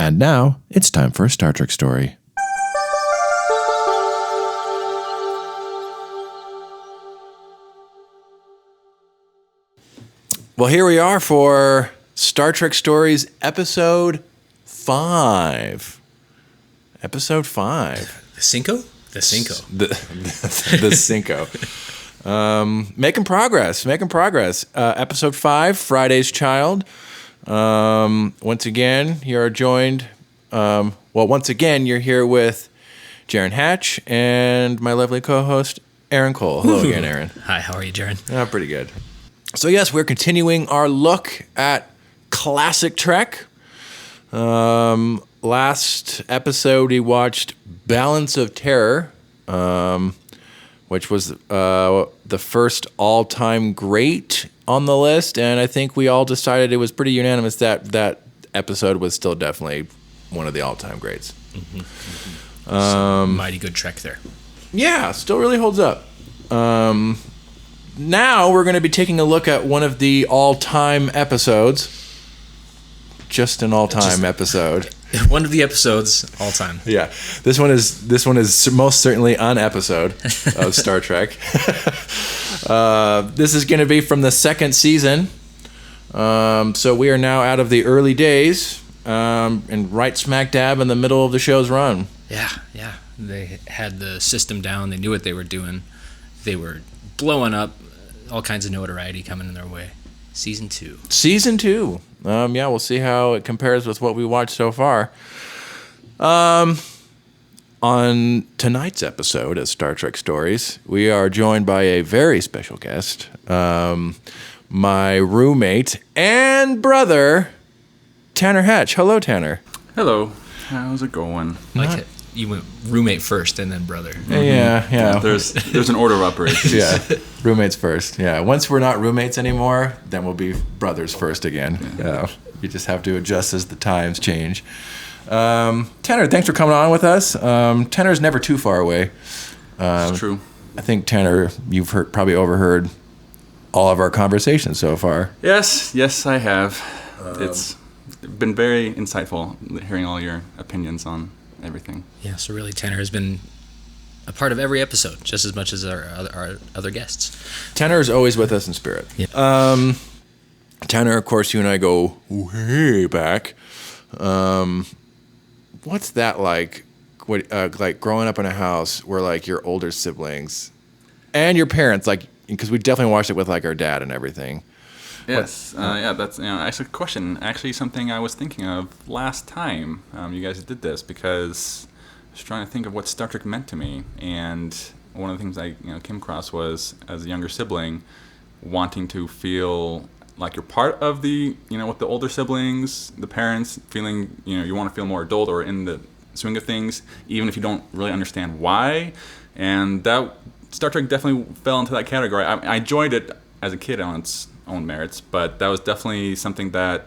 And now, it's time for a Star Trek story. Well, here we are for Star Trek Stories Episode 5. Episode 5. The Cinco? The Cinco. The Cinco. Making progress. Episode 5, Friday's Child. Once again, you're joined. Once again, you're here with Jaron Hatch and my lovely co-host, Aaron Cole. Hello again, Aaron. Hi, how are you, Jaron? Pretty good. So, yes, we're continuing our look at classic Trek. Last episode, we watched Balance of Terror, which was the first all-time great on the list, and I think we all decided it was pretty unanimous that that episode was still definitely one of the all-time greats. Mighty good Trek there. Yeah, still really holds up. Now we're going to be taking a look at one of the all-time episodes. Just an all-time episode. One of the episodes all time. Yeah, this one is most certainly an episode of Star Trek. This is going to be from the second season. So we are now out of the early days and right smack dab in the middle of the show's run. Yeah. They had the system down. They knew what they were doing. They were blowing up. All kinds of notoriety coming in their way. Season 2. We'll see how it compares with what we watched so far. On tonight's episode of Star Trek Stories, we are joined by a very special guest, my roommate and brother, Tanner Hatch. Hello, Tanner. Hello. How's it going? Like it. You went roommate first and then brother. Yeah. There's an order of operations. Yeah, roommates first. Yeah, once we're not roommates anymore, then we'll be brothers first again. Yeah. You just have to adjust as the times change. Tanner, thanks for coming on with us. Tanner's never too far away. It's true. I think, Tanner, you've probably overheard all of our conversations so far. Yes, I have. It's been very insightful hearing all your opinions on everything. Yeah, so really Tanner has been a part of every episode, just as much as our other guests. Tanner is always with us in spirit. Yeah. Tanner, of course, you and I go way back. What's that like? Like growing up in a house where like your older siblings and your parents, like, because we definitely watched it with like our dad and everything. Yes, that's actually a question. Actually, something I was thinking of last time you guys did this, because I was trying to think of what Star Trek meant to me, and one of the things I came across was, as a younger sibling, wanting to feel like you're part of the with the older siblings, the parents, feeling you want to feel more adult or in the swing of things, even if you don't really understand why, and that Star Trek definitely fell into that category. I enjoyed it as a kid on its own merits, but that was definitely something that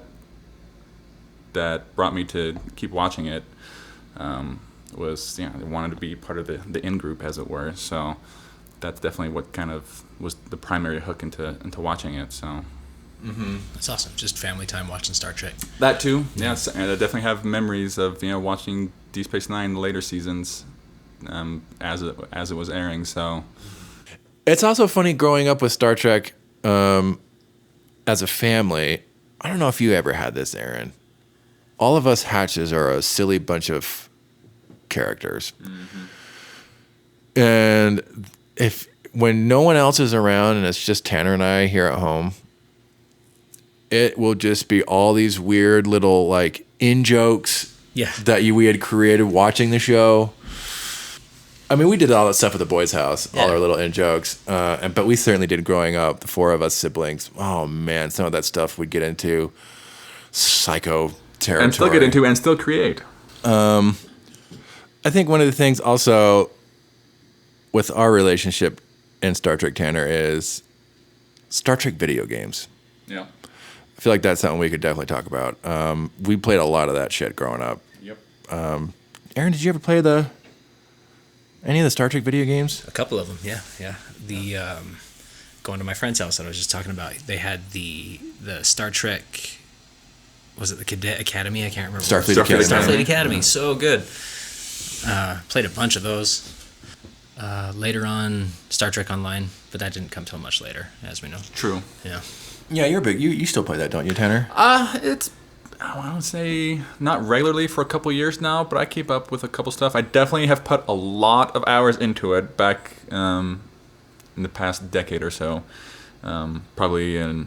brought me to keep watching it. Was I wanted to be part of the in group, as it were. So that's definitely what kind of was the primary hook into watching it. So That's awesome. Just family time watching Star Trek. that too. Yes, and I definitely have memories of watching Deep Space Nine later seasons as it was airing. So It's also funny growing up with Star Trek as a family. I don't know if you ever had this, Aaron. All of us Hatches are a silly bunch of characters. Mm-hmm. And when no one else is around and it's just Tanner and I here at home, it will just be all these weird little like in-jokes that we had created watching the show. I mean, we did all that stuff at the boys' house, all our little in-jokes. But we certainly did growing up, the four of us siblings. Oh, man, some of that stuff we'd get into psycho territory. And still get into and still create. I think one of the things also with our relationship in Star Trek, Tanner, is Star Trek video games. Yeah. I feel like that's something we could definitely talk about. We played a lot of that shit growing up. Yep. Aaron, did you ever play any of the Star Trek video games? A couple of them, yeah. The going to my friend's house that I was just talking about, they had the Star Trek, was it the Cadet Academy? I can't remember. Starfleet Academy. Starfleet Academy, so good. Played a bunch of those. Later on, Star Trek Online, but that didn't come till much later, as we know. True. Yeah. Yeah, you're big. You still play that, don't you, Tanner? It's, I would say, not regularly for a couple years now, but I keep up with a couple stuff. I definitely have put a lot of hours into it back in the past decade or so. Probably a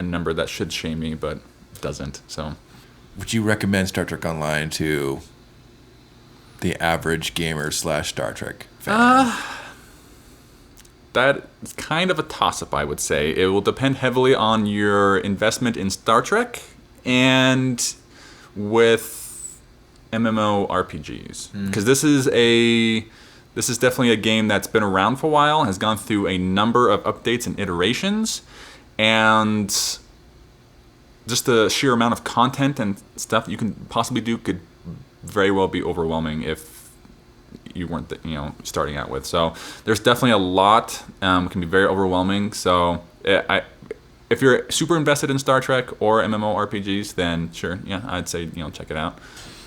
number that should shame me, but doesn't. So, would you recommend Star Trek Online to the average gamer / Star Trek fan? That's kind of a toss-up, I would say. It will depend heavily on your investment in Star Trek and with MMORPGs. Because this is definitely a game that's been around for a while, has gone through a number of updates and iterations, and just the sheer amount of content and stuff you can possibly do could very well be overwhelming if you weren't starting out with. So there's definitely a lot. It can be very overwhelming. So if you're super invested in Star Trek or MMORPGs, then sure, yeah, I'd say check it out.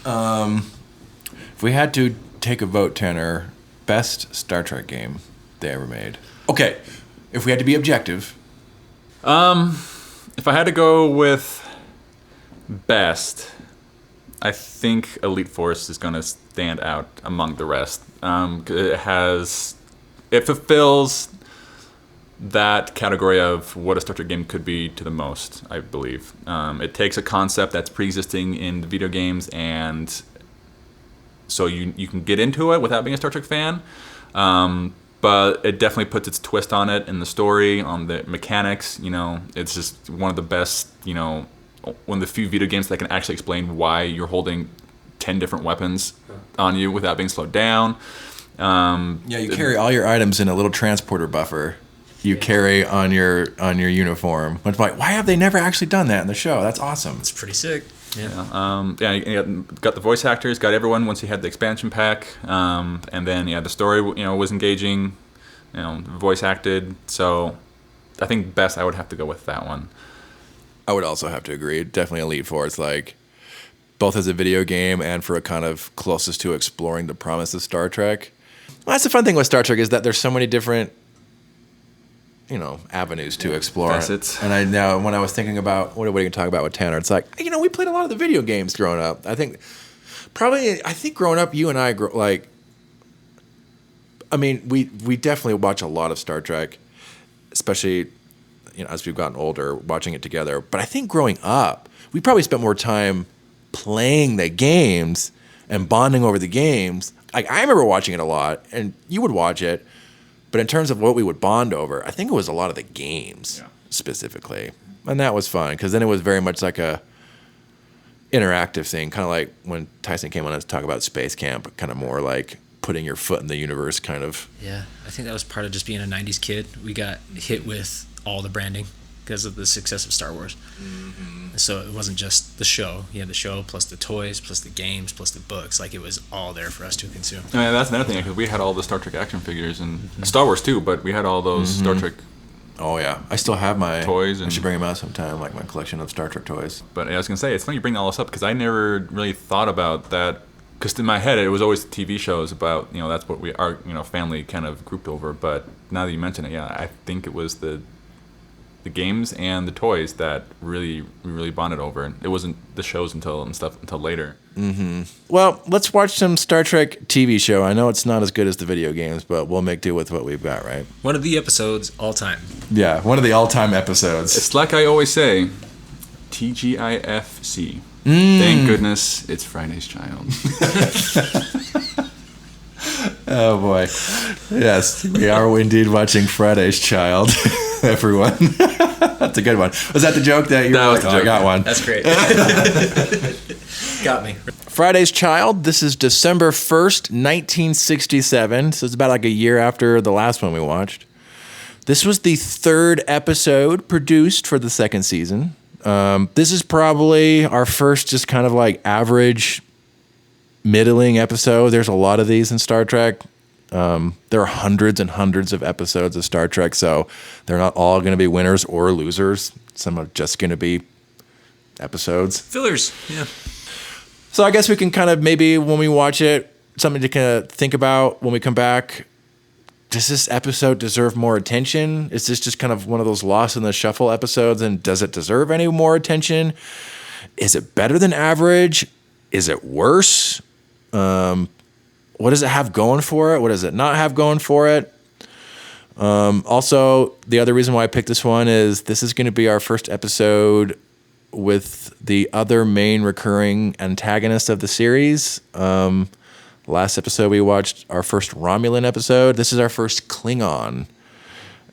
If we had to take a vote, Tanner, best Star Trek game they ever made. Okay, if we had to be objective. If I had to go with best, I think Elite Force is going to stand out among the rest. It fulfills that category of what a Star Trek game could be to the most, I believe. It takes a concept that's pre-existing in the video games, and so you can get into it without being a Star Trek fan. But it definitely puts its twist on it in the story, on the mechanics. It's just one of the best, one of the few video games that can actually explain why you're holding 10 different weapons on you without being slowed down. You carry all your items in a little transporter buffer. You carry on your uniform. It's like, why have they never actually done that in the show? That's awesome. It's pretty sick. Yeah. You got the voice actors, got everyone once you had the expansion pack, and then the story was engaging, voice acted. So I think best I would have to go with that one. I would also have to agree. Definitely Elite Force, like both as a video game and for a kind of closest to exploring the promise of Star Trek. Well, that's the fun thing with Star Trek is that there's so many different avenues to explore. Facets. And now when I was thinking about what are we going to talk about with Tanner, it's like, we played a lot of the video games growing up. I think growing up, you and I, we definitely watch a lot of Star Trek, especially, as we've gotten older, watching it together. But I think growing up, we probably spent more time playing the games and bonding over the games. Like, I remember watching it a lot, and you would watch it. But in terms of what we would bond over, I think it was a lot of the games specifically. And that was fun because then it was very much like a interactive thing, kind of like when Tyson came on to talk about Space Camp, kind of more like putting your foot in the universe kind of. Yeah, I think that was part of just being a 90s kid. We got hit with all the branding because of the success of Star Wars. Mm-hmm. So it wasn't just the show. You had the show plus the toys plus the games plus the books. Like, it was all there for us to consume. Yeah, that's another thing, because we had all the Star Trek action figures and Star Wars too, but we had all those Star Trek. Oh yeah, I still have my toys. I should bring them out sometime, like my collection of Star Trek toys. But I was gonna say, it's funny you bring all this up because I never really thought about that. Because in my head, it was always TV shows about that's what our family kind of grouped over. But now that you mention it, I think it was the games and the toys that we really bonded over. It wasn't the shows until later. Mm-hmm. Well, let's watch some Star Trek TV show. I know it's not as good as the video games, but we'll make do with what we've got, right? One of the episodes all time. Yeah, one of the all-time episodes. It's like I always say, TGIFC. Thank goodness it's Friday's Child. Oh boy. Yes, we are indeed watching Friday's Child, everyone. That's a good one. Was that the joke that you were like, I got one? That's great. Got me. Friday's Child, this is December 1st, 1967. So it's about like a year after the last one we watched. This was the third episode produced for the second season. This is probably our first just kind of like average, middling episode. There's a lot of these in Star Trek. There are hundreds and hundreds of episodes of Star Trek, so they're not all going to be winners or losers. Some are just going to be episodes. Fillers, yeah. So I guess we can kind of maybe when we watch it, something to kind of think about when we come back. Does this episode deserve more attention? Is this just kind of one of those lost in the shuffle episodes? And does it deserve any more attention? Is it better than average? Is it worse? What does it have going for it? What does it not have going for it? Also, the other reason why I picked this one is this is going to be our first episode with the other main recurring antagonist of the series. Last episode we watched our first Romulan episode. This is our first Klingon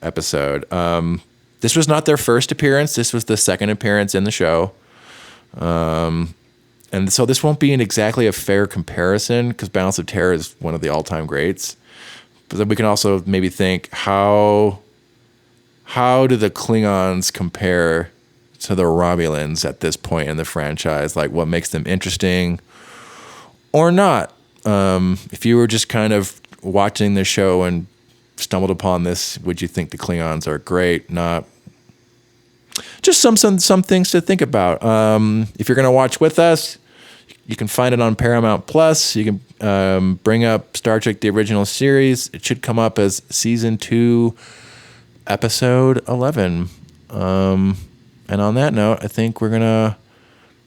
episode. This was not their first appearance. This was the second appearance in the show. And so this won't be exactly a fair comparison because Balance of Terror is one of the all-time greats. But then we can also maybe think how do the Klingons compare to the Romulans at this point in the franchise? Like what makes them interesting or not? If you were just kind of watching the show and stumbled upon this, would you think the Klingons are great? Not. Just some things to think about. If you're going to watch with us, you can find it on Paramount Plus. You can bring up Star Trek: The Original Series. It should come up as Season 2, Episode 11. And on that note, I think we're going to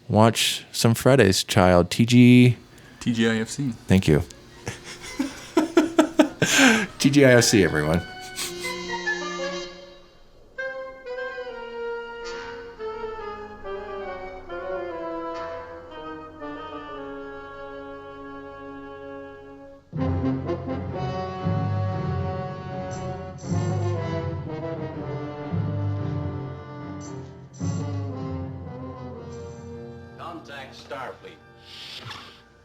watch some Friday's Child, TGIFC. Thank you. TGIFC, everyone. Contact Starfleet.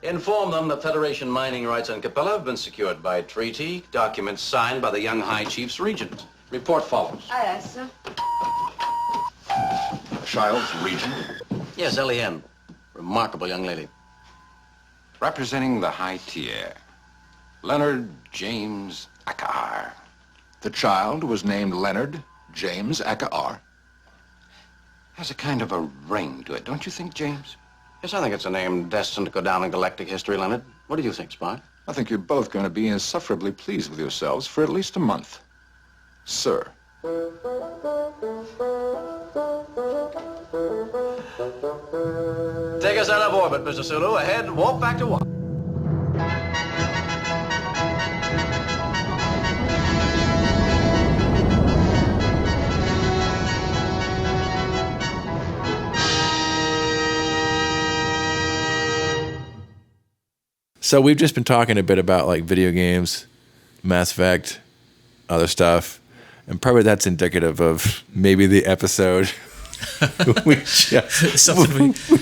Inform them that Federation mining rights on Capella have been secured by treaty, documents signed by the young High Chief's regent. Report follows. Aye, sir. Child's regent? Yes, Ellie N. Remarkable young lady. Representing the high tier, Leonard James Akar. The child was named Leonard James Akar. Has a kind of a ring to it, don't you think, James? Yes, I think it's a name destined to go down in galactic history, Leonard. What do you think, Spock? I think you're both going to be insufferably pleased with yourselves for at least a month. Sir. Take us out of orbit, Mr. Sulu. Ahead, warp back to warp. So we've just been talking a bit about like video games, Mass Effect, other stuff, and probably that's indicative of maybe the episode we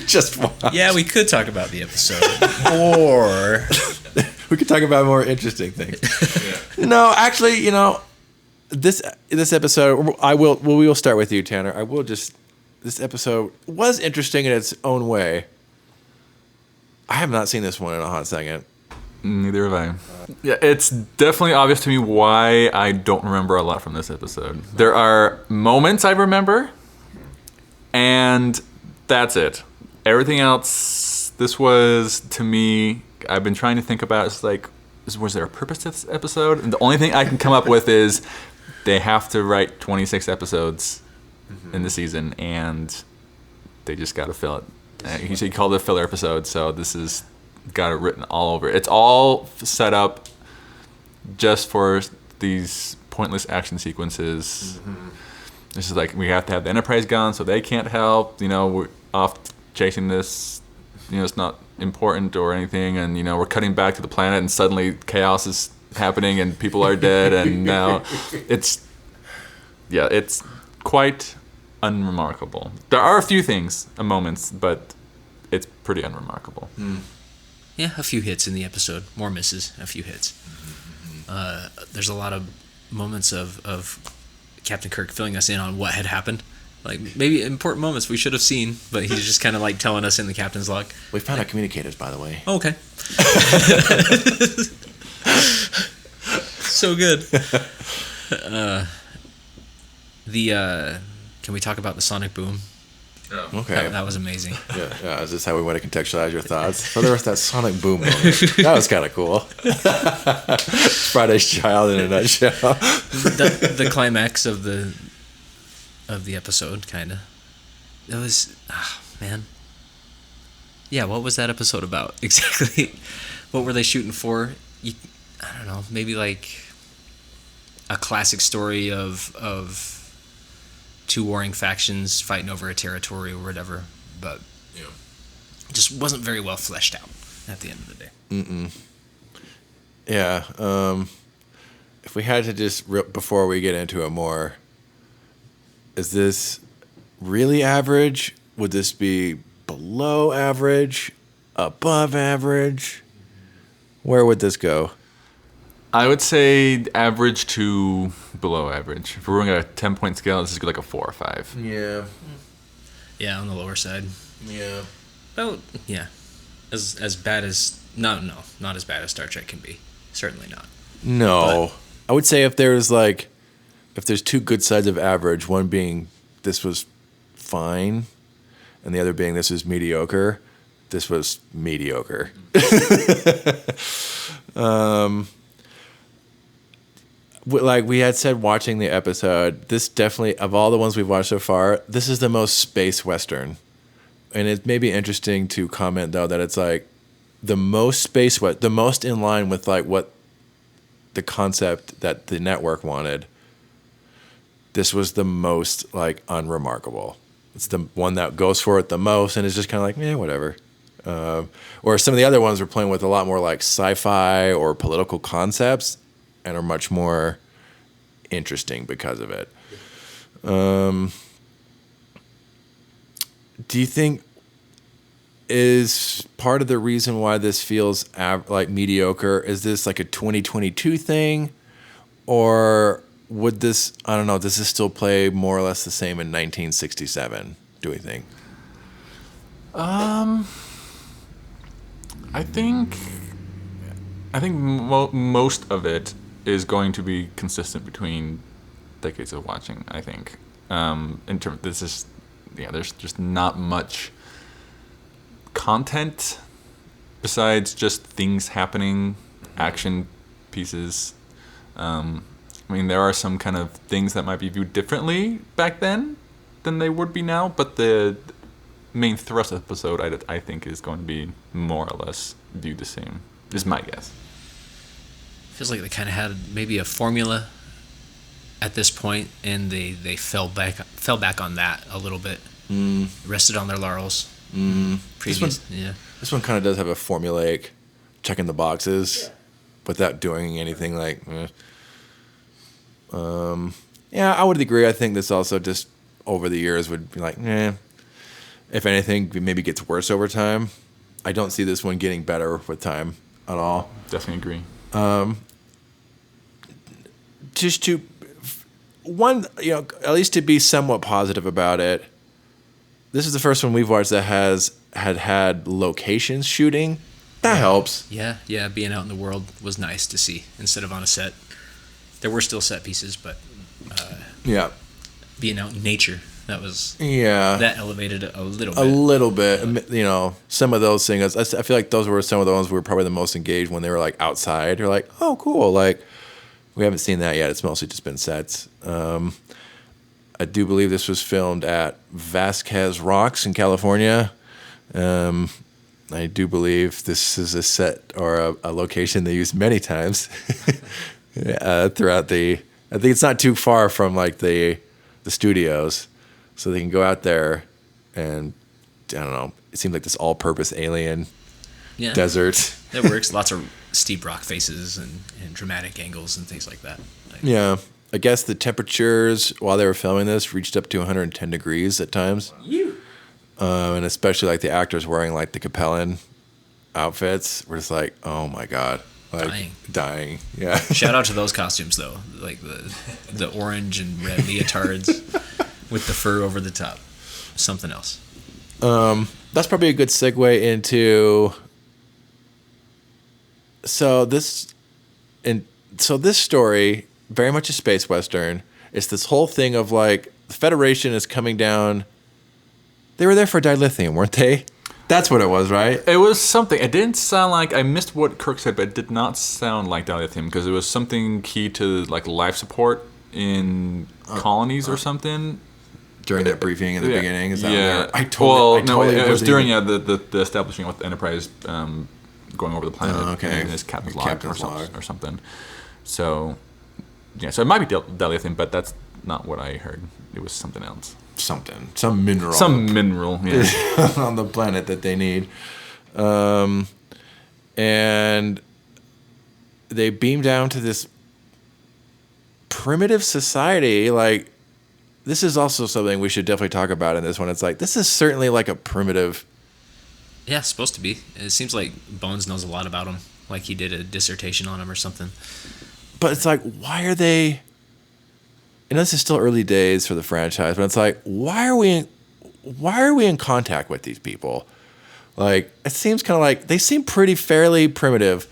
just watched. Yeah, we could talk about the episode, or we could talk about more interesting things. No, actually, you know, this episode, we will start with you, Tanner. This episode was interesting in its own way. I have not seen this one in a hot second. Neither have I. Yeah, it's definitely obvious to me why I don't remember a lot from this episode. There are moments I remember, and that's it. Everything else, this was, to me, I've been trying to think about, it's like, was there a purpose to this episode? And the only thing I can come up with is they have to write 26 episodes in the season, and they just got to fill it. He called it a filler episode, so this is got it written all over. It's all set up just for these pointless action sequences. This is like, we have to have the Enterprise gone, so they can't help. You know, we're off chasing this. You know, it's not important or anything, and you know, we're cutting back to the planet, and suddenly chaos is happening, and people are dead, and now it's quite unremarkable. There are a few things, moments, but it's pretty unremarkable. yeah, a few hits in the episode, more misses, a few hits. There's a lot of moments of Captain Kirk filling us in on what had happened. Like, maybe important moments we should have seen, but he's just kind of like telling us in the captain's log. We found out communicators, by the way. Oh, okay. So good. Can we talk about the sonic boom? Okay. That was amazing. Yeah. Is this how we want to contextualize your thoughts? So there was that sonic boom moment. That was kind of cool. Friday's Child in a nutshell. The climax of the episode, kind of. It was, man. Yeah, what was that episode about exactly? What were they shooting for? I don't know. Maybe like a classic story of two warring factions fighting over a territory or whatever, but it just wasn't very well fleshed out at the end of the day. Yeah. If we had to just before we get into it more, is this really average? Would this be below average? Above average? Where would this go? I would say average to below average. If we're going at a 10-point scale, this is like a 4 or 5. Yeah. Yeah, on the lower side. Yeah. Oh, yeah. As bad as not as bad as Star Trek can be. Certainly not. No. But I would say if there's two good sides of average, one being this was fine, and the other being this was mediocre, this was mediocre. Like we had said watching the episode, this definitely, of all the ones we've watched so far, this is the most space western. And it may be interesting to comment, though, that it's like the most the most in line with like what the concept that the network wanted. This was the most like unremarkable. It's the one that goes for it the most, and it's just kind of like, whatever. Or some of the other ones were playing with a lot more like sci-fi or political concepts, and are much more interesting because of it. Do you think is part of the reason why this feels like mediocre, is this like a 2022 thing? Or would this, I don't know, does this still play more or less the same in 1967, do we think? I think most of it is going to be consistent between decades of watching. I think in terms, there's just not much content besides just things happening, action pieces. I mean, there are some kind of things that might be viewed differently back then than they would be now, but the main thrust episode, I think, is going to be more or less viewed the same, is my guess. Feels like they kind of had maybe a formula at this point, and they fell back on that a little bit. Rested on their laurels. This one kind of does have a formulaic checking the boxes without doing anything like. I would agree. I think this also just over the years would be like, if anything, maybe gets worse over time. I don't see this one getting better with time at all. Definitely agree. Just to one, at least to be somewhat positive about it. This is the first one we've watched that had locations shooting. That helps. Yeah, being out in the world was nice to see instead of on a set. There were still set pieces, but being out in nature, that elevated it a little bit. A little bit. Some of those things, I feel like those were some of the ones we were probably the most engaged when they were like outside. You're like, oh, cool. Like, we haven't seen that yet. It's mostly just been sets. I do believe this was filmed at Vasquez Rocks in California. I do believe this is a set or a location they used many times throughout I think it's not too far from like the studios, so they can go out there and I don't know. It seems like this all-purpose alien desert. It works. Lots of steep rock faces and dramatic angles and things like that. Yeah. I guess the temperatures while they were filming this reached up to 110 degrees at times. And especially like the actors wearing like the Capellan outfits. We're just like, oh my God. Like, dying. Yeah. Shout out to those costumes though. Like the orange and red leotards with the fur over the top. Something else. That's probably a good segue into this story, very much a space western. It's this whole thing of like the Federation is coming down They were there for dilithium, weren't they? That's what it was, right? It was something. It didn't sound like, I missed what Kirk said, but it did not sound like dilithium because it was something key to like life support in colonies or something. During that briefing in the beginning, is that yeah? I totally it was during the establishing with the Enterprise going over the planet. In his captain's log or something. So yeah, so it might be dilithium, but that's not what I heard. It was something else. Some mineral. Some mineral, yeah. On the planet that they need. And they beam down to this primitive society. Like, this is also something we should definitely talk about in this one. It's like, this is certainly like a primitive. Yeah, it's supposed to be. It seems like Bones knows a lot about him. Like he did a dissertation on him or something. But it's like, why are they... I know this is still early days for the franchise, but it's like, why are we in contact with these people? Like, it seems kind of like they seem fairly primitive.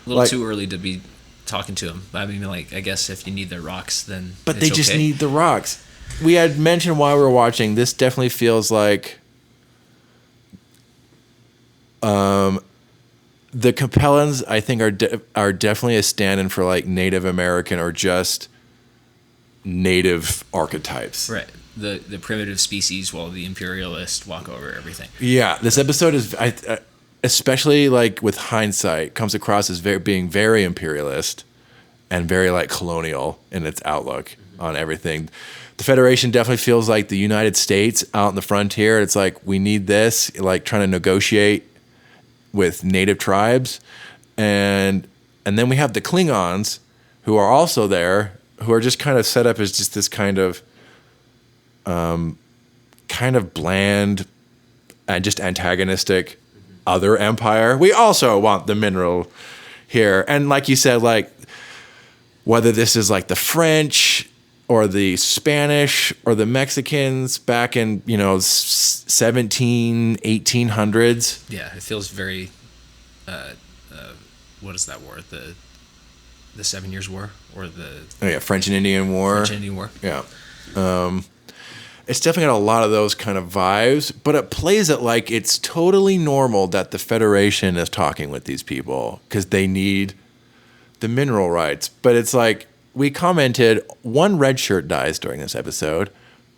A little too early to be talking to them. I mean, like, I guess if you need their rocks, then. But they just need the rocks. We had mentioned while we were watching. This definitely feels like, the Capellans, I think, are definitely a stand-in for like Native American or just native archetypes. Right. The primitive species while the imperialists walk over everything. Yeah, this episode is, especially like with hindsight, comes across as being very imperialist and very like colonial in its outlook on everything. The Federation definitely feels like the United States out in the frontier. It's like, we need this, like trying to negotiate with native tribes. And then we have the Klingons who are also there, who are just kind of set up as just this kind of bland and just antagonistic other empire. We also want the mineral here. And like you said, like, whether this is like the French or the Spanish or the Mexicans back in, 1800s. Yeah, it feels very, what is that war? The 7 Years War or the French and Indian War. French and Indian War. Yeah. It's definitely got a lot of those kind of vibes, but it plays it like it's totally normal that the Federation is talking with these people because they need the mineral rights. But it's like, we commented, one red shirt dies during this episode,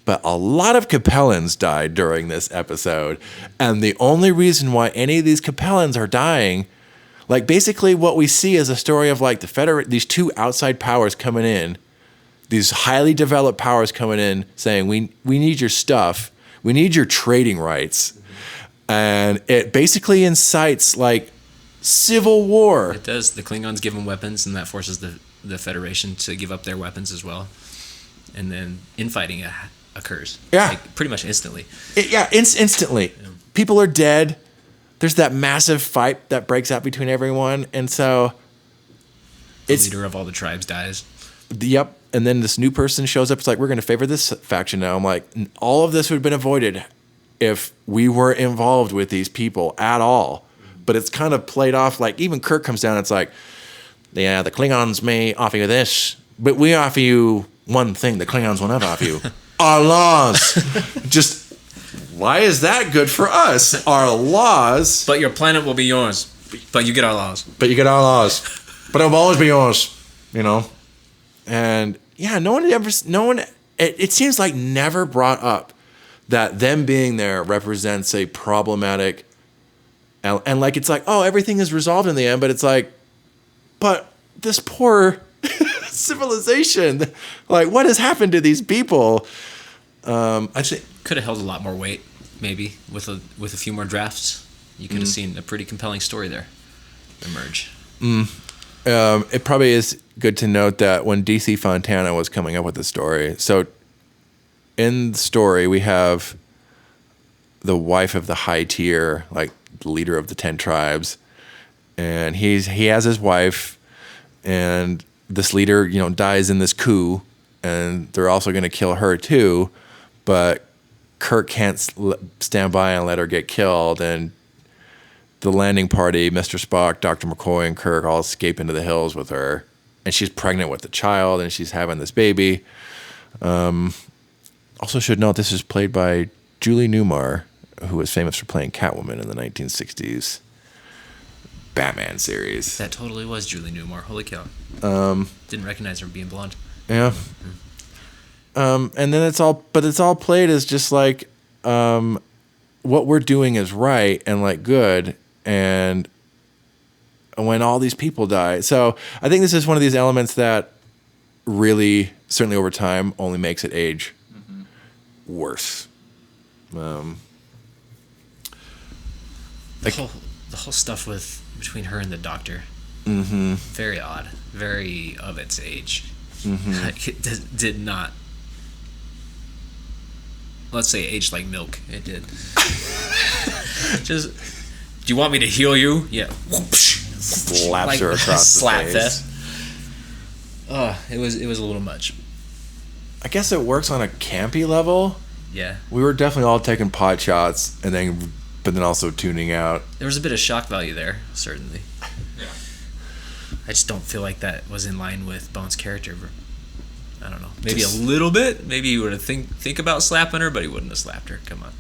but a lot of Capellans died during this episode. And the only reason why any of these Capellans are dying, like, basically what we see is a story of like these two outside powers coming in, these highly developed powers coming in saying, we need your stuff, we need your trading rights. And it basically incites like civil war. It does. The Klingons give them weapons, and that forces the Federation to give up their weapons as well. And then infighting occurs. Yeah. Like, pretty much instantly. Instantly. Yeah. People are dead. There's that massive fight that breaks out between everyone. And so the leader of all the tribes dies. Yep. And then this new person shows up. It's like, we're going to favor this faction now. I'm like, all of this would have been avoided if we were involved with these people at all. But it's kind of played off like, even Kirk comes down. It's like, yeah, the Klingons may offer you this, but we offer you one thing the Klingons will never offer you. Our laws. Just, why is that good for us? Our laws. But your planet will be yours. But you get our laws. But it will always be yours, And yeah, it seems like never brought up that them being there represents a problematic, and like, it's like, oh, everything is resolved in the end, but it's like, but this poor civilization, like, what has happened to these people? I think could have held a lot more weight, maybe with a few more drafts. You could have seen a pretty compelling story there emerge. It probably is good to note that when DC Fontana was coming up with the story, so in the story we have the wife of the high tier, like the leader of the 10 tribes, and he has his wife, and this leader, dies in this coup, and they're also going to kill her too, but Kirk can't stand by and let her get killed, and the landing party, Mr. Spock, Dr. McCoy, and Kirk all escape into the hills with her, and she's pregnant with the child, and she's having this baby. Also should note this is played by Julie Newmar, who was famous for playing Catwoman in the 1960s Batman series. That totally was Julie Newmar. Holy cow. Didn't recognize her being blonde. Yeah. And then it's all played as just like what we're doing is right and like good, and when all these people die. So I think this is one of these elements that really, certainly over time, only makes it age worse. The whole stuff between her and the doctor, very odd, very of its age. Like it did not. Let's say aged like milk. It did. Just, do you want me to heal you? Yeah. Slaps her across the face. Fest. It was a little much. I guess it works on a campy level. Yeah. We were definitely all taking pot shots but then also tuning out. There was a bit of shock value there, certainly. Yeah. I just don't feel like that was in line with Bone's character. I don't know. Maybe a little bit. Maybe he would have think about slapping her, but he wouldn't have slapped her. Come on.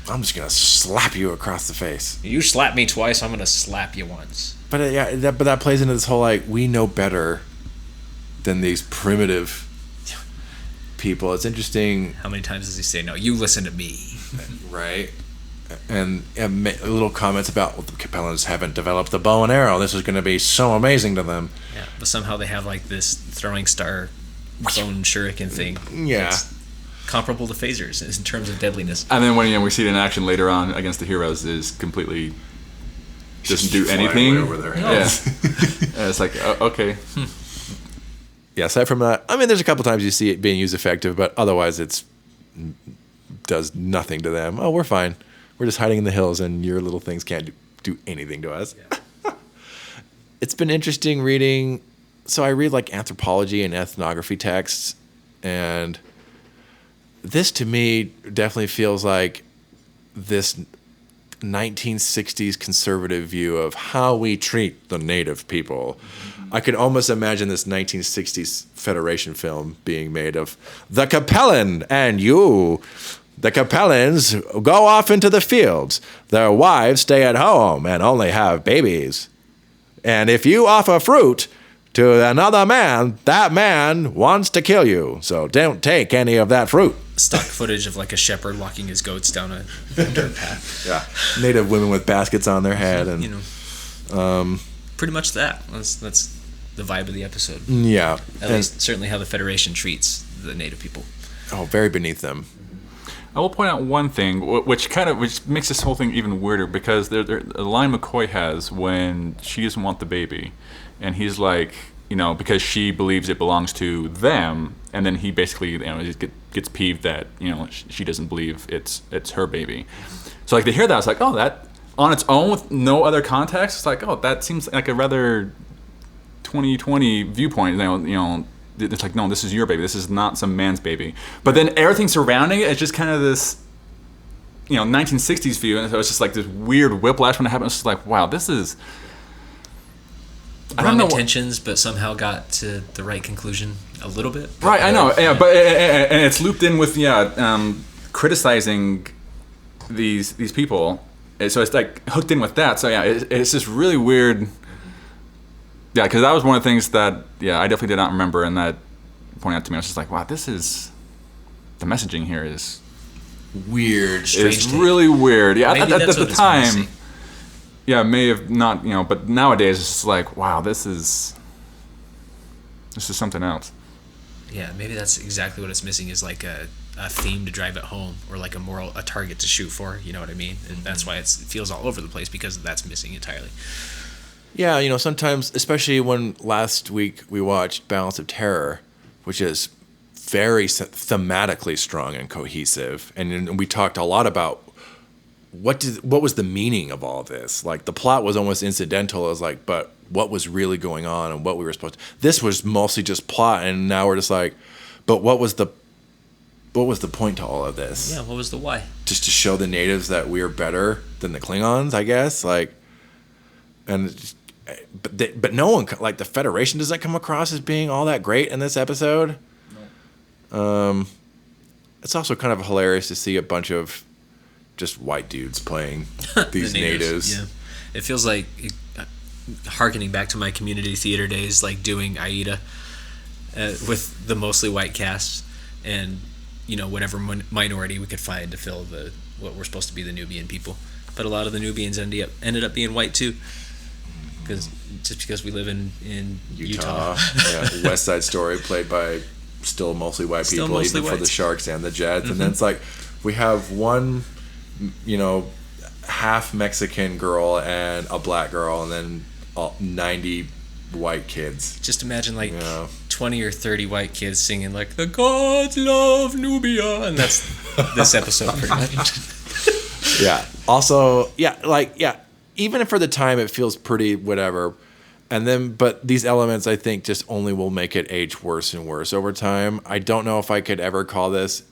I'm just gonna slap you across the face. You slap me twice, I'm gonna slap you once. But that plays into this whole like we know better than these primitive people. It's interesting. How many times does he say no? You listen to me, right? And little comments about the Capellans haven't developed the bow and arrow. This is going to be so amazing to them. Yeah, but somehow they have like this throwing star bone shuriken thing. Yeah. It's comparable to phasers in terms of deadliness. And then when we see it in action later on against the heroes, is completely doesn't do anything. Over their heads. Yeah. It's like okay. Yeah. Aside from that, I mean, there's a couple times you see it being used effective, but otherwise does nothing to them. Oh, we're fine. We're just hiding in the hills, and your little things can't do anything to us. Yeah. It's been interesting reading. So I read like anthropology and ethnography texts, and this to me definitely feels like this 1960s conservative view of how we treat the native people. I could almost imagine this 1960s Federation film being made of the Capellan and you. The Capellans go off into the fields. Their wives stay at home and only have babies. And if you offer fruit to another man, that man wants to kill you. So don't take any of that fruit. Stock footage of like a shepherd walking his goats down a dirt path. Yeah, native women with baskets on their head, and pretty much that. That's the vibe of the episode. Yeah, at least certainly how the Federation treats the native people. Oh, very beneath them. I will point out one thing, which makes this whole thing even weirder, because the line McCoy has when she doesn't want the baby, and he's like, because she believes it belongs to them, and then he basically, just gets peeved that she doesn't believe it's her baby. So like they hear that, it's like, oh, that on its own with no other context, it's like, oh, that seems like a rather 2020 viewpoint. It's like, no, this is your baby. This is not some man's baby. But then everything surrounding it is just kind of this, 1960s view, and so it's just like this weird whiplash when it happens. It's just like, wow, this is wrong intentions, but somehow got to the right conclusion a little bit. Right, I know, yeah, but and it's looped in with criticizing these people, so it's like hooked in with that. So yeah, it's just really weird. Yeah, because that was one of the things that, I definitely did not remember, and that pointed out to me. I was just like, wow, the messaging here is weird. It's really weird. Yeah, at the time, may have not, but nowadays it's just like, wow, this is something else. Yeah, maybe that's exactly what it's missing, is like a theme to drive it home, or like a target to shoot for, you know what I mean? And that's why it feels all over the place, because that's missing entirely. Yeah, sometimes, especially when last week we watched Balance of Terror, which is very thematically strong and cohesive, and we talked a lot about what was the meaning of all this. Like the plot was almost incidental, as like, but what was really going on and what we were supposed to. This was mostly just plot, and now we're just like, but what was the point to all of this? Yeah, what was the why? Just to show the natives that we're better than the Klingons, I guess. Like, and. But no one, like the Federation, doesn't come across as being all that great in this episode. No. It's also kind of hilarious to see a bunch of just white dudes playing The these natives. Yeah, it feels like harkening back to my community theater days, like doing Aida with the mostly white cast, and whatever minority we could find to fill what were supposed to be the Nubian people. But a lot of the Nubians ended up being white too, because we live in Utah. Yeah, West Side Story played by still mostly white people, even for the Sharks and the Jets. Mm-hmm. And then it's like we have one, half Mexican girl and a black girl, and then 90 white kids. Just imagine 20 or 30 white kids singing like "The Gods Love Nubia," and that's this episode pretty much. Yeah. Also, even for the time, it feels pretty whatever. And then, but these elements, I think, just only will make it age worse and worse over time. I don't know if I could ever call this.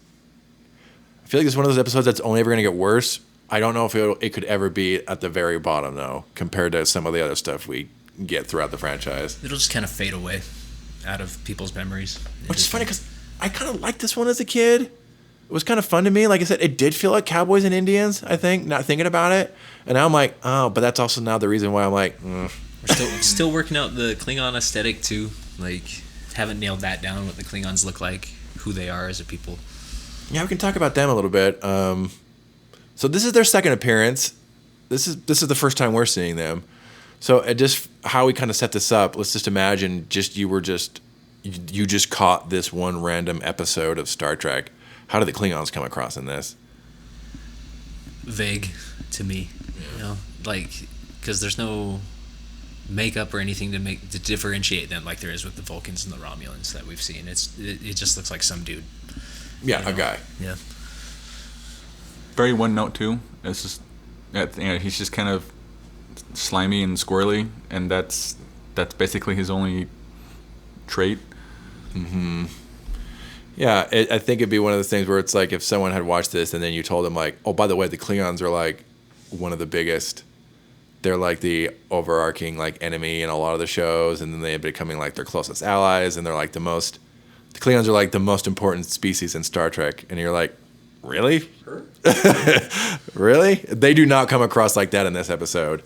I feel like it's one of those episodes that's only ever going to get worse. I don't know if it could ever be at the very bottom, though, compared to some of the other stuff we get throughout the franchise. It'll just kind of fade away out of people's memories. Which is funny because I kind of liked this one as a kid. It was kind of fun to me. Like I said, it did feel like Cowboys and Indians, I think, not thinking about it. And now I'm like, oh, but that's also now the reason why I'm like, We're still working out the Klingon aesthetic, too. Like, haven't nailed that down, what the Klingons look like, who they are as a people. Yeah, we can talk about them a little bit. So this is their second appearance. This is the first time we're seeing them. So just how we kind of set this up, let's just imagine you just caught this one random episode of Star Trek. How did the Klingons come across in this? Vague to me, because there's no makeup or anything to differentiate them like there is with the Vulcans and the Romulans that we've seen. It just looks like some dude. Yeah, a guy. Yeah. Very one note too. It's just he's just kind of slimy and squirrely, and that's basically his only trait. Mm-hmm. Yeah, I think it'd be one of those things where it's like if someone had watched this and then you told them like, oh, by the way, the Klingons are like one of the biggest. They're like the overarching like enemy in a lot of the shows, and then they're becoming like their closest allies, and they're like the Klingons are like the most important species in Star Trek, and you're like, really? Really? They do not come across like that in this episode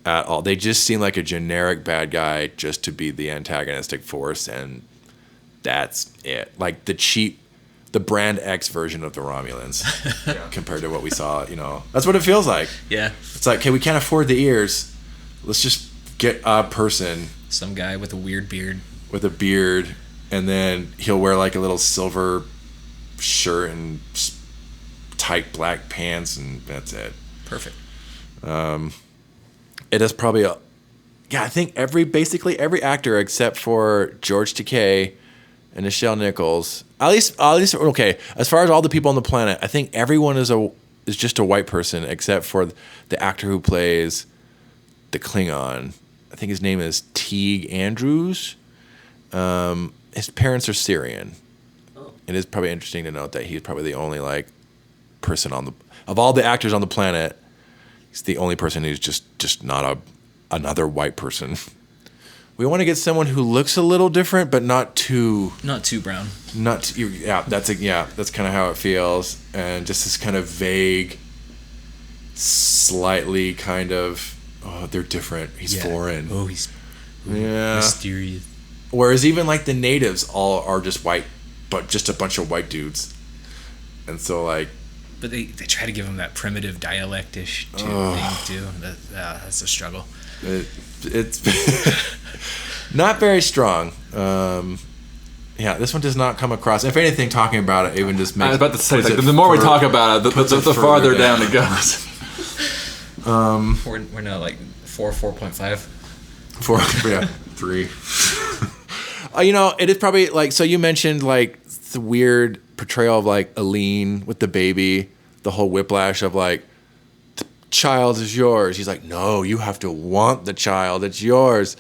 at all. They just seem like a generic bad guy just to be the antagonistic force, and that's it. Like the Brand X version of the Romulans compared to what we saw, That's what it feels like. Yeah. It's like, okay, we can't afford the ears. Let's just get a person. Some guy with a weird beard. With a beard, and then he'll wear like a little silver shirt and tight black pants, and that's it. Perfect. It is probably I think basically every actor except for George Takei and Nichelle Nichols, at least okay, as far as all the people on the planet, I think everyone is just a white person except for the actor who plays the Klingon. I think his name is Teague Andrews. His parents are Syrian. Oh. It is probably interesting to note that he's probably the only person of all the actors on the planet, he's the only person who's just not another white person. We want to get someone who looks a little different, but not too brown. That's kind of how it feels, and just this kind of vague, slightly kind of they're different. He's foreign. Oh, he's mysterious. Whereas even like the natives all are just white, but just a bunch of white dudes, and so like. But they try to give him that primitive dialect-ish thing too. That's a struggle. It's not very strong. This one does not come across. If anything, talking about it even just makes. I was about to say, the more we talk about it, the farther down it goes. We're now like 4.5. 3. It is probably like, so you mentioned like the weird portrayal of like Aline with the baby, the whole whiplash of like, the child is yours. He's like, no, you have to want the child. It's yours.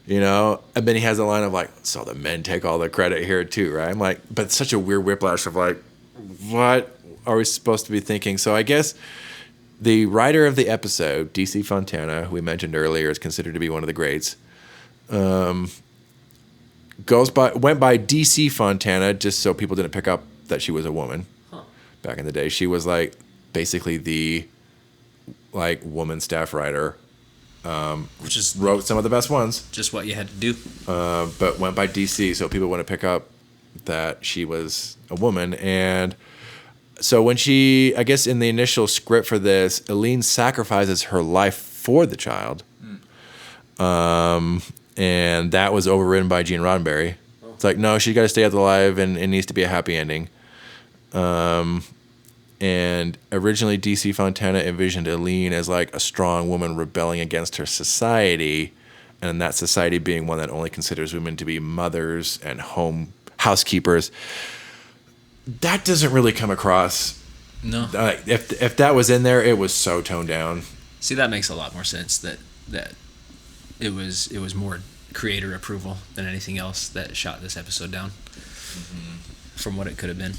And then he has a line of like, so the men take all the credit here too, right? I'm like, but it's such a weird whiplash of like, what are we supposed to be thinking? So I guess the writer of the episode, DC Fontana, who we mentioned earlier, is considered to be one of the greats. Went by DC Fontana just so people didn't pick up that she was a woman. Back in the day, she was like basically the like woman staff writer. Which is Wrote some of the best ones, just what you had to do. but went by DC, so people want to pick up that she was a woman. And so when she, I guess in the initial script for this, Eileen sacrifices her life for the child. And that was overridden by Gene Roddenberry. It's like, no, she's got to stay alive, and it needs to be a happy ending. And originally DC Fontana envisioned Eileen as like a strong woman rebelling against her society, and that society being one that only considers women to be mothers and home housekeepers. That doesn't really come across. No. If that was in there, it was so toned down. See, that makes a lot more sense. That it was more creator approval than anything else that shot this episode down from what it could have been.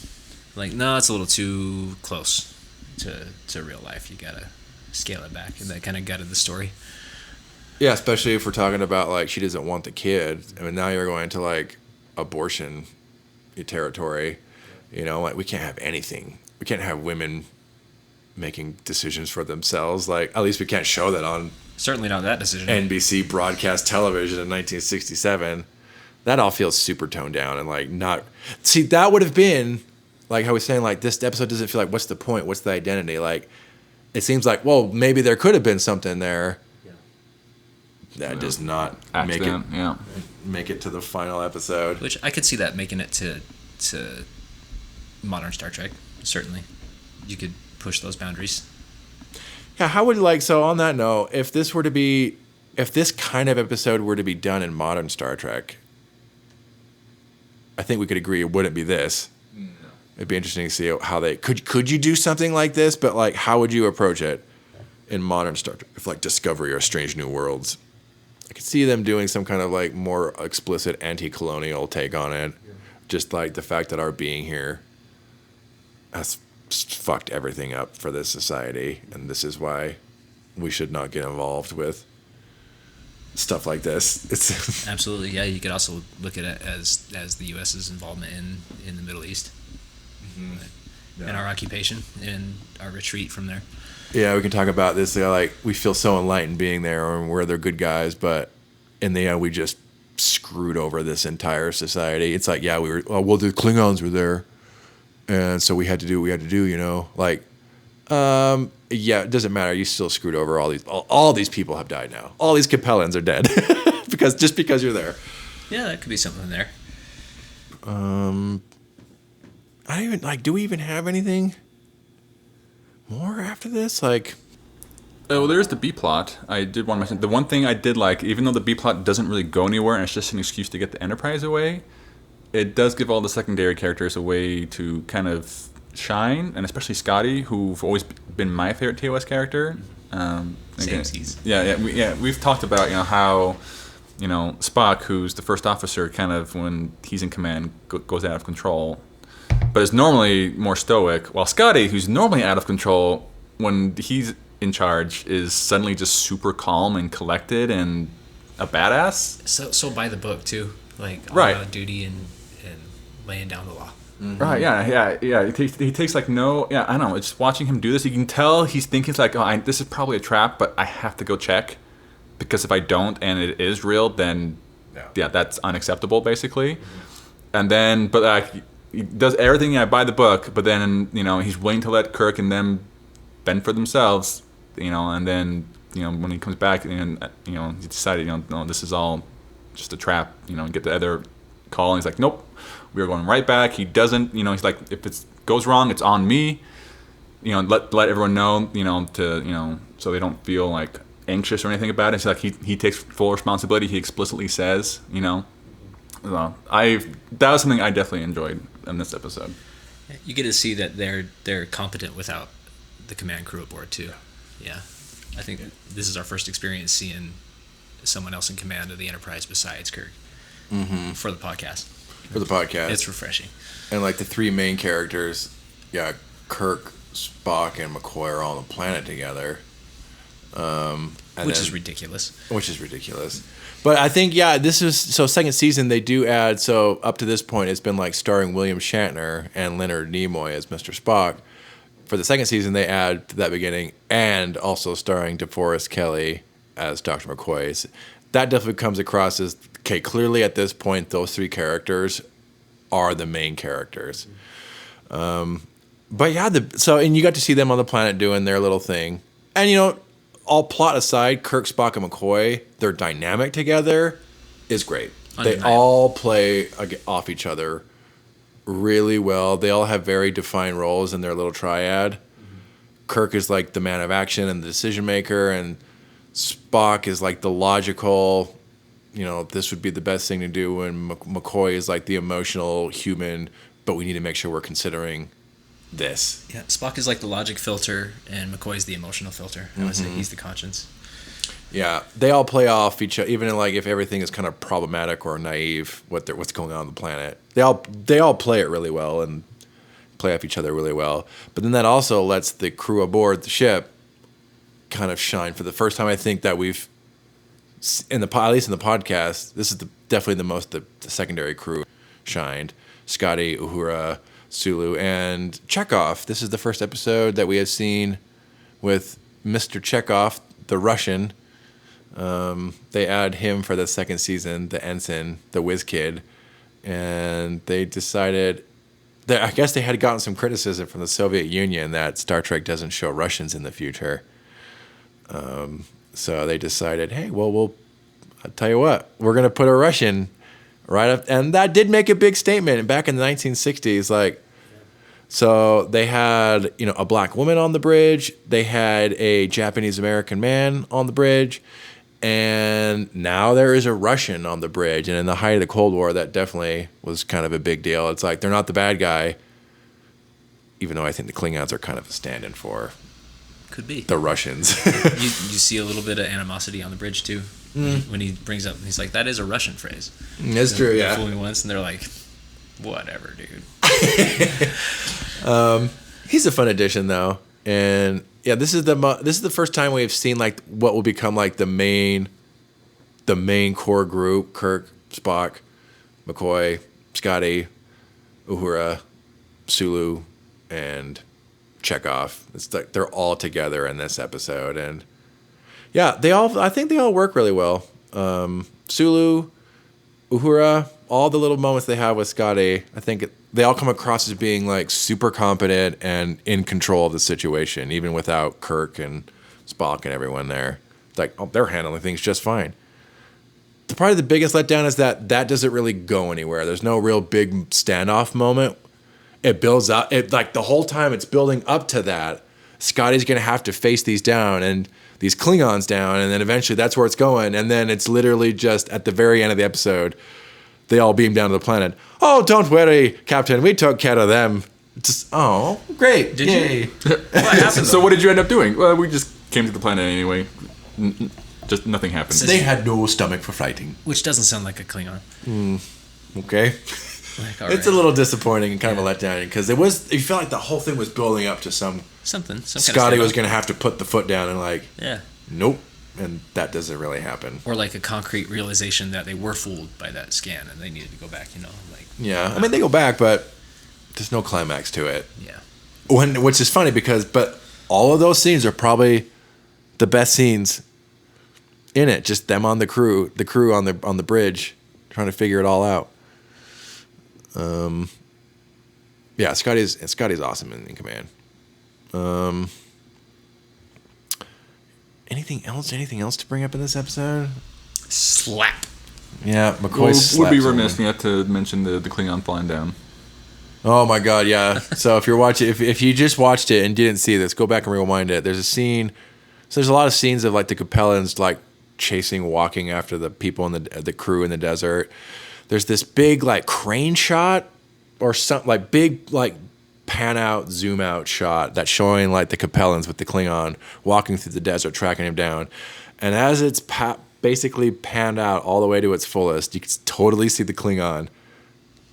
Like, no, it's a little too close to real life. You gotta scale it back, and that kind of gutted the story. Yeah, especially if we're talking about like she doesn't want the kid. I mean, now you're going to like abortion territory. You know, like we can't have anything. We can't have women making decisions for themselves. Like, at least we can't show that on Certainly not that decision. NBC broadcast television in 1967. That all feels super toned down and like not. See, that would have been like I was saying. Like this episode doesn't feel like what's the point? What's the identity? Like it seems like well maybe there could have been something there. That does not make it to the final episode. Which I could see that making it to modern Star Trek. Certainly, you could push those boundaries. Yeah, how would like so on that note, if this kind of episode were to be done in modern Star Trek, I think we could agree it wouldn't be this. No. It'd be interesting to see how they could you do something like this, but like how would you approach it in modern Star Trek? If like Discovery or Strange New Worlds. I could see them doing some kind of like more explicit anti-colonial take on it. Yeah. Just like the fact that our being here has fucked everything up for this society, and this is why we should not get involved with stuff like this. It's absolutely, yeah. You could also look at it as the U.S.'s involvement in the Middle East, and our occupation and our retreat from there. Yeah, we can talk about this. Like we feel so enlightened being there, and we're the good guys, but in the end, we just screwed over this entire society. It's like, yeah, the Klingons were there. And so we had to do what we had to do, you know. Like, yeah, it doesn't matter. You still screwed over all these people have died now. All these Capellans are dead because you're there. Yeah, that could be something there. I don't even like. Do we even have anything more after this? Like, well, there's the B plot. I did want to mention the one thing I did like, even though the B plot doesn't really go anywhere and it's just an excuse to get the Enterprise away. It does give all the secondary characters a way to kind of shine, and especially Scotty, who've always been my favorite TOS character. We've talked about how Spock, who's the first officer, kind of when he's in command goes out of control, but is normally more stoic, while Scotty, who's normally out of control, when he's in charge, is suddenly just super calm and collected and a badass. So by the book too, like right. On duty and laying down the law. Mm-hmm. Right, yeah. He takes like no, I don't know. It's watching him do this. You can tell he's thinking like, this is probably a trap, but I have to go check because if I don't and it is real, then that's unacceptable, basically. Mm-hmm. And then, but he does everything by the book, but then he's willing to let Kirk and them bend for themselves, and then when he comes back and he decided no, this is all just a trap, and get the other call, and he's like, nope. We are going right back. He doesn't, he's like, if it goes wrong, it's on me. Let everyone know, so they don't feel like anxious or anything about it. It's like he takes full responsibility. He explicitly says, that was something I definitely enjoyed in this episode. You get to see that they're competent without the command crew aboard too. Yeah, I think this is our first experience seeing someone else in command of the Enterprise besides Kirk for the podcast. It's refreshing. And like the three main characters, Kirk, Spock, and McCoy are all on the planet together. Which is ridiculous. But I think, this is, so second season they do add, so up to this point it's been like starring William Shatner and Leonard Nimoy as Mr. Spock. for the second season, they add to that beginning, and also starring DeForest Kelly as Dr. McCoy. That definitely comes across as, okay, clearly at this point, those three characters are the main characters. But yeah, and you got to see them on the planet doing their little thing. And, all plot aside, Kirk, Spock, and McCoy, their dynamic together is great. They all play off each other really well. They all have very defined roles in their little triad. Mm-hmm. Kirk is like the man of action and the decision maker, and Spock is like the logical, this would be the best thing to do, and McCoy is like the emotional human, but we need to make sure we're considering this. Yeah, Spock is like the logic filter, and McCoy's the emotional filter. I would say he's the conscience. Yeah, they all play off each other, even if everything is kind of problematic or naive, what's going on the planet. They all play it really well and play off each other really well. But then that also lets the crew aboard the ship kind of shine for the first time. I think that we've, at least in the podcast, this is definitely the most the secondary crew shined. Scotty, Uhura, Sulu, and Chekhov. This is the first episode that we have seen with Mr. Chekhov, the Russian. They add him for the second season, the ensign, the whiz kid, and they decided that, I guess they had gotten some criticism from the Soviet Union that Star Trek doesn't show Russians in the future. So they decided, hey, well, I'll tell you what, we're going to put a Russian right up. And that did make a big statement back in the 1960s. So they had, a black woman on the bridge. They had a Japanese American man on the bridge. And now there is a Russian on the bridge. And in the height of the Cold War, that definitely was kind of a big deal. It's like they're not the bad guy, even though I think the Klingons are kind of a stand-in for could be the Russians. you see a little bit of animosity on the bridge too. When he brings up, he's like, that is a Russian phrase. That's true, yeah. They fool me once, and they're like, whatever, dude. He's a fun addition, though, and yeah, this is the first time we've seen like what will become like the main core group: Kirk, Spock, McCoy, Scotty, Uhura, Sulu, and Chekhov. It's like they're all together in this episode, and yeah, I think they all work really well. Sulu, Uhura, all the little moments they have with Scotty, I think they all come across as being like super competent and in control of the situation, even without Kirk and Spock and everyone there. It's like, they're handling things just fine. Probably the biggest letdown is that doesn't really go anywhere. There's no real big standoff moment. It builds up. Like the whole time it's building up to that, Scotty's going to have to face these down and these Klingons down, and then eventually that's where it's going. And then it's literally just at the very end of the episode, they all beam down to the planet. Oh, don't worry, Captain. We took care of them. Just, oh, great. Did you? What happened? So what did you end up doing? Well, we just came to the planet anyway. Just nothing happened. They had no stomach for fighting. Which doesn't sound like a Klingon. Okay. It's a little disappointing and kind of a letdown because you felt like the whole thing was building up to something. Scotty was going to have to put the foot down and yeah. Nope. And that doesn't really happen. Or like a concrete realization that they were fooled by that scan and they needed to go back, Yeah, I mean, they go back, but there's no climax to it. Yeah. Which is funny but all of those scenes are probably the best scenes in it. Just them on the crew on the bridge trying to figure it all out. Yeah, Scotty's awesome in command. Anything else to bring up in this episode? Slap. Yeah, McCoy would be remiss not to mention the Klingon flying down. Oh my God, yeah. So if you're watching, if you just watched it and didn't see this, go back and rewind it. There's a scene. So there's a lot of scenes of like the Capellans like walking after the people in the crew in the desert. There's this big like crane shot or something like big like pan out, zoom out shot that's showing like the Capellans with the Klingon walking through the desert, tracking him down. And as it's basically panned out all the way to its fullest, you can totally see the Klingon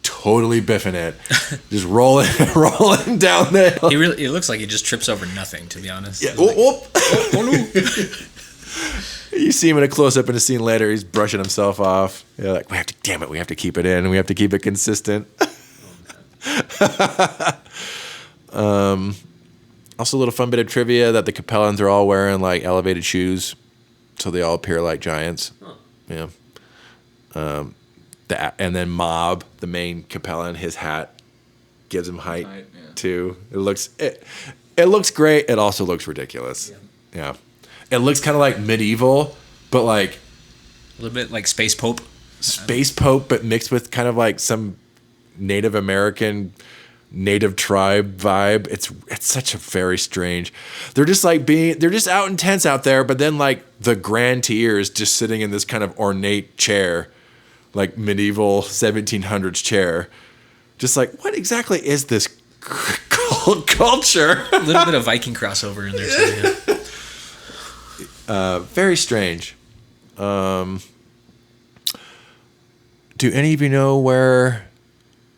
totally biffing it, just rolling down the hill. It looks like he just trips over nothing, to be honest. Yeah. You see him in a close up in a scene later. He's brushing himself off. Yeah, like we have to keep it in. We have to keep it consistent. Also, a little fun bit of trivia that the Capellans are all wearing like elevated shoes, so they all appear like giants. Yeah. And then Mob, the main Capellan, his hat gives him height too. It looks great. It also looks ridiculous. Yeah. It looks kind of like medieval, but like a little bit like Space Pope. Space Pope, but mixed with kind of like some Native American, native tribe vibe. It's such a very strange. They're just out in tents out there, but then like the Grand Tier is just sitting in this kind of ornate chair, like medieval 1700s chair. Just like, what exactly is this culture? A little bit of Viking crossover in there too. Yeah. Very strange. Do any of you know where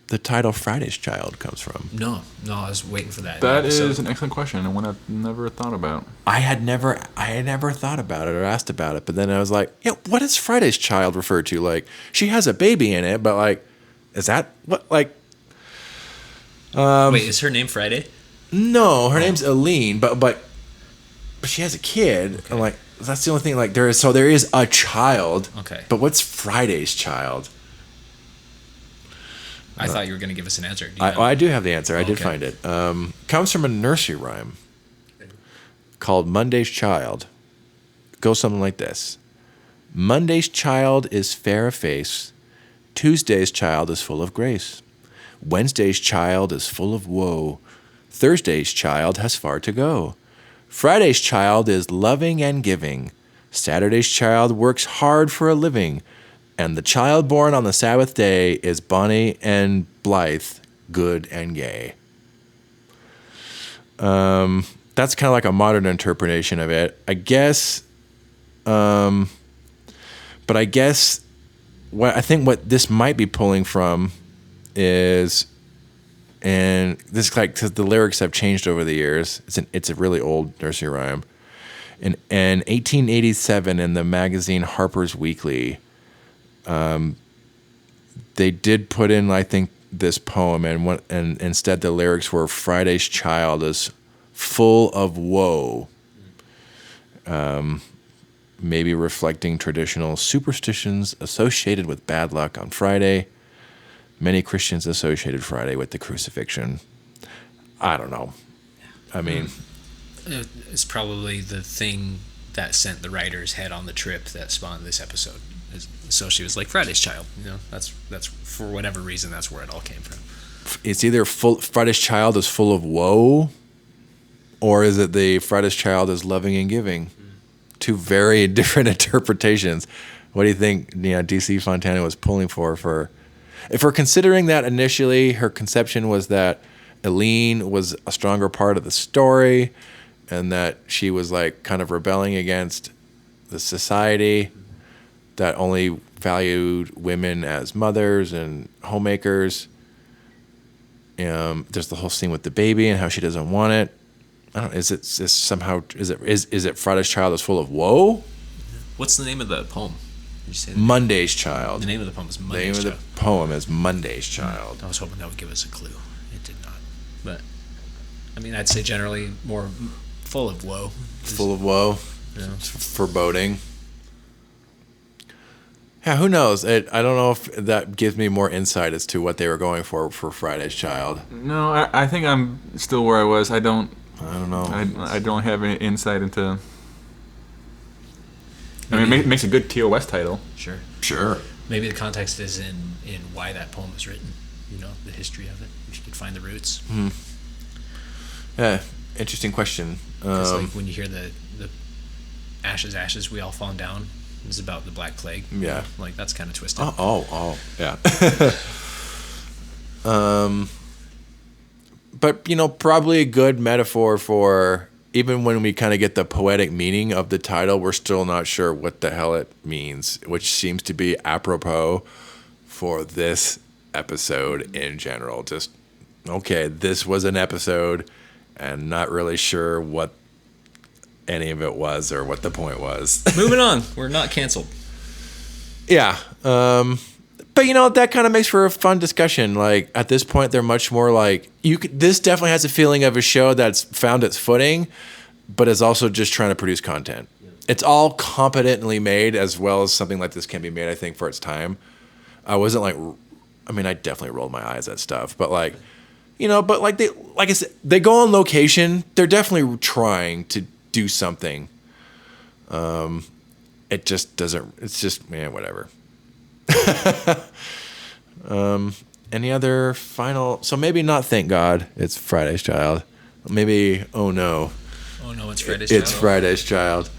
the title Friday's Child comes from? No, I was waiting for that. That is an excellent question, and one I've never thought about. I had never thought about it or asked about it, but then I was like, yeah, what is Friday's Child referred to? Like, she has a baby in it, but like, is that what, like... Wait, is her name Friday? No, her name's Aline, but she has a kid. Okay. And like, that's the only thing, like, there is a child. Okay. But what's Friday's Child? I thought you were going to give us an answer. I do have the answer. I did okay. find it. Comes from a nursery rhyme called Monday's Child. It goes something like this. Monday's child is fair of face. Tuesday's child is full of grace. Wednesday's child is full of woe. Thursday's child has far to go. Friday's child is loving and giving. Saturday's child works hard for a living. And the child born on the Sabbath day is bonny and blithe, good and gay. That's kind of like a modern interpretation of it, I guess. But I guess what this might be pulling from is, and this like because the lyrics have changed over the years. It's a really old nursery rhyme. In 1887, in the magazine Harper's Weekly. They did put in, I think, this poem, and instead the lyrics were Friday's child is full of woe, maybe reflecting traditional superstitions associated with bad luck on Friday. Many Christians associated Friday with the crucifixion. I don't know. I mean... It's probably the thing that sent the writer's head on the trip that spawned this episode. So she was like Friday's Child, that's for whatever reason that's where it all came from. It's either Friday's Child is full of woe, or is it the Friday's Child is loving and giving? Two very different interpretations. What do you think? DC Fontana was pulling for? If we're considering that initially, her conception was that Aline was a stronger part of the story, and that she was like kind of rebelling against the society that only valued women as mothers and homemakers. There's the whole scene with the baby and how she doesn't want it. I don't. Is it Friday's Child is full of woe? What's the name of the poem? Did you say Monday's Child. The name of the poem is Monday's Child. The name of the poem is Monday's Child. I was hoping that would give us a clue. It did not. But I mean, I'd say generally more full of woe. Full of woe. Yeah. Foreboding. Yeah, who knows? I don't know if that gives me more insight as to what they were going for Friday's Child. No, I think I'm still where I was. I don't know. I don't have any insight into... I mean, it makes a good TOS title. Sure. Maybe the context is in why that poem was written. The history of it. If you could find the roots. Yeah, interesting question. Because like when you hear the ashes, ashes, we all fall down. It's about the Black Plague. Yeah. Like, that's kind of twisted. Oh, yeah. But, probably a good metaphor for, even when we kind of get the poetic meaning of the title, we're still not sure what the hell it means, which seems to be apropos for this episode in general. Just, okay, this was an episode, and not really sure what any of it was or what the point was. Moving on. We're not canceled. Yeah. But that kind of makes for a fun discussion. Like at this point, they're much more like this definitely has a feeling of a show that's found its footing, but is also just trying to produce content. It's all competently made, as well as something like this can be made, I think, for its time. I wasn't like, I mean, I definitely rolled my eyes at stuff, but like, but like I said, they go on location. They're definitely trying to do something. It just doesn't. It's just whatever. Any other final? So maybe not. Thank God it's Friday's Child. Maybe oh no, it's Friday's Child. It's Friday's Child.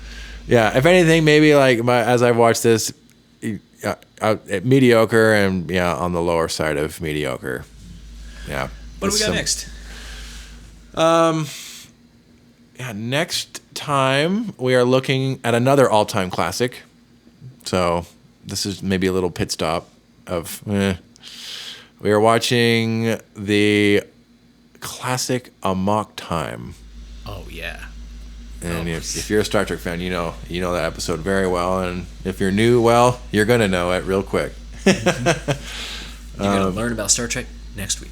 Yeah. If anything, maybe like as I've watched this, mediocre and on the lower side of mediocre. Yeah. What do we got next? Next time we are looking at another all-time classic. So this is maybe a little pit stop of. We are watching the classic Amok Time. Oh yeah. And if you're a Star Trek fan, you know that episode very well. And if you're new, well, you're gonna know it real quick. You're gonna learn about Star Trek next week.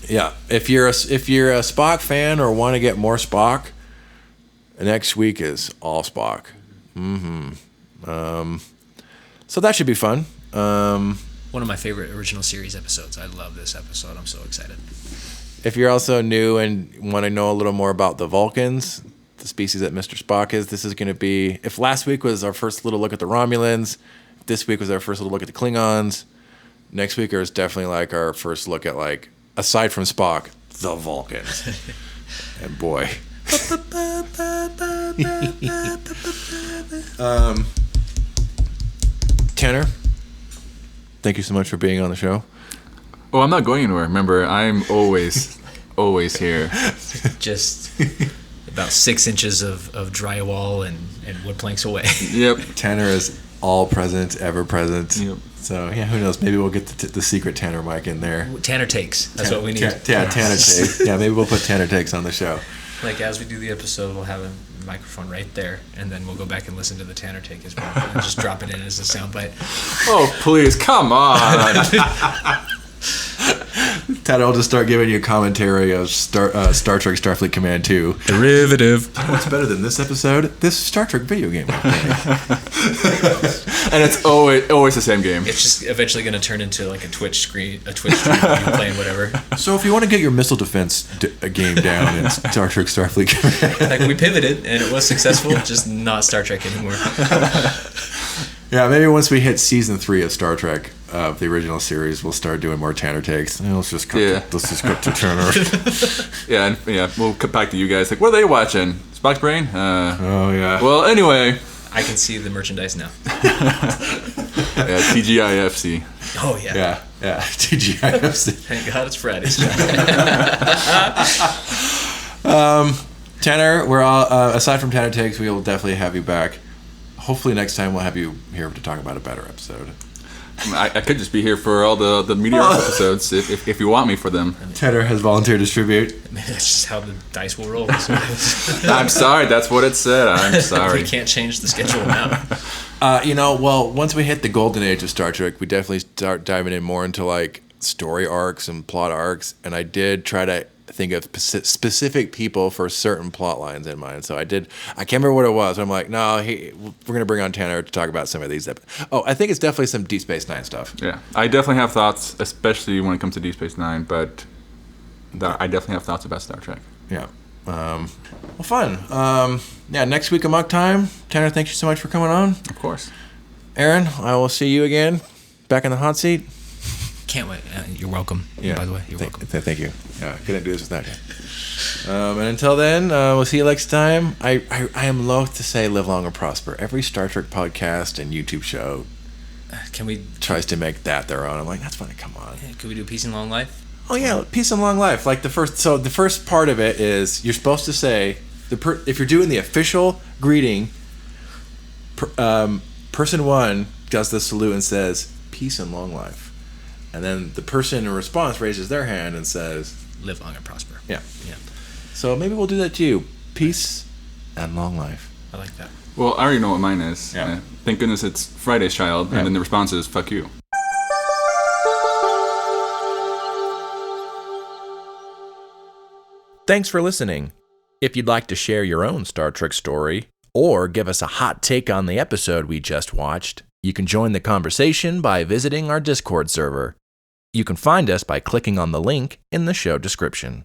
Yeah, if you're a Spock fan or want to get more Spock, next week is all Spock. So that should be fun. One of my favorite original series episodes. I love this episode. I'm so excited. If you're also new and want to know a little more about the Vulcans, the species that Mr. Spock is, this is going to be... If last week was our first little look at the Romulans, this week was our first little look at the Klingons, next week is definitely like our first look at, like, aside from Spock, the Vulcans. And boy... Tanner, thank you so much for being on the show. Oh, I'm not going anywhere. Remember, I'm always here. Just about 6 inches of drywall and wood planks away. Yep. Tanner is all present, ever present. Yep. So, who knows? Maybe we'll get the secret Tanner mic in there. Tanner takes. That's what we need. Tanner takes. Yeah, maybe we'll put Tanner takes on the show. Like, as we do the episode, we'll have a microphone right there, and then we'll go back and listen to the Tanner take as well, and just drop it in as a soundbite. Oh, please, come on. Tanner will just start giving you a commentary of Star Trek Starfleet Command 2. Derivative. What's better than this episode? This Star Trek video game. And it's always the same game. It's just eventually going to turn into like a Twitch stream of you playing whatever. So if you want to get your missile defense game down in Star Trek Starfleet Command. Like, we pivoted, and it was successful, just not Star Trek anymore. Yeah, maybe once we hit season 3 of Star Trek, of the original series, we'll start doing more Tanner takes. Let's just cut to Tanner. Yeah, we'll cut back to you guys. Like, what are they watching? Spock's Brain? Oh, yeah. Well, anyway. I can see the merchandise now. Yeah, TGIFC. Oh, yeah. Yeah, TGIFC. Thank God it's Friday. Tanner, we're all, aside from Tanner takes, we will definitely have you back. Hopefully next time we'll have you here to talk about a better episode. I could just be here for all the meteor episodes if you want me for them. Tanner has volunteered to distribute. Maybe that's just how the dice will roll. I'm sorry, that's what it said. I'm sorry. We can't change the schedule now. Well, once we hit the golden age of Star Trek, we definitely start diving in more into like story arcs and plot arcs. And I did try to think of specific people for certain plot lines in mind. So I can't remember what it was. I'm like, no, we're going to bring on Tanner to talk about some of these. I think it's definitely some Deep Space Nine stuff. Yeah, I definitely have thoughts, especially when it comes to Deep Space Nine, but I definitely have thoughts about Star Trek. Yeah. Well, fun. Next week, Amok Time. Tanner, thank you so much for coming on. Of course. Aaron, I will see you again back in the hot seat. Can't wait. You're welcome. Yeah. By the way, you're welcome. Thank you. Yeah, couldn't do this without you. And until then, we'll see you next time. I am loath to say live long and prosper. Every Star Trek podcast and YouTube show tries to make that their own. I'm like, that's funny. Come on. Could we do peace and long life? Oh yeah, peace and long life. Like the first part of it is you're supposed to say if you're doing the official greeting, person 1 does the salute and says peace and long life. And then the person in response raises their hand and says, live long and prosper. Yeah. So maybe we'll do that to you. Peace and long life. I like that. Well, I already know what mine is. Yeah. Thank goodness it's Friday's Child, and then the response is, fuck you. Thanks for listening. If you'd like to share your own Star Trek story or give us a hot take on the episode we just watched, you can join the conversation by visiting our Discord server. You can find us by clicking on the link in the show description.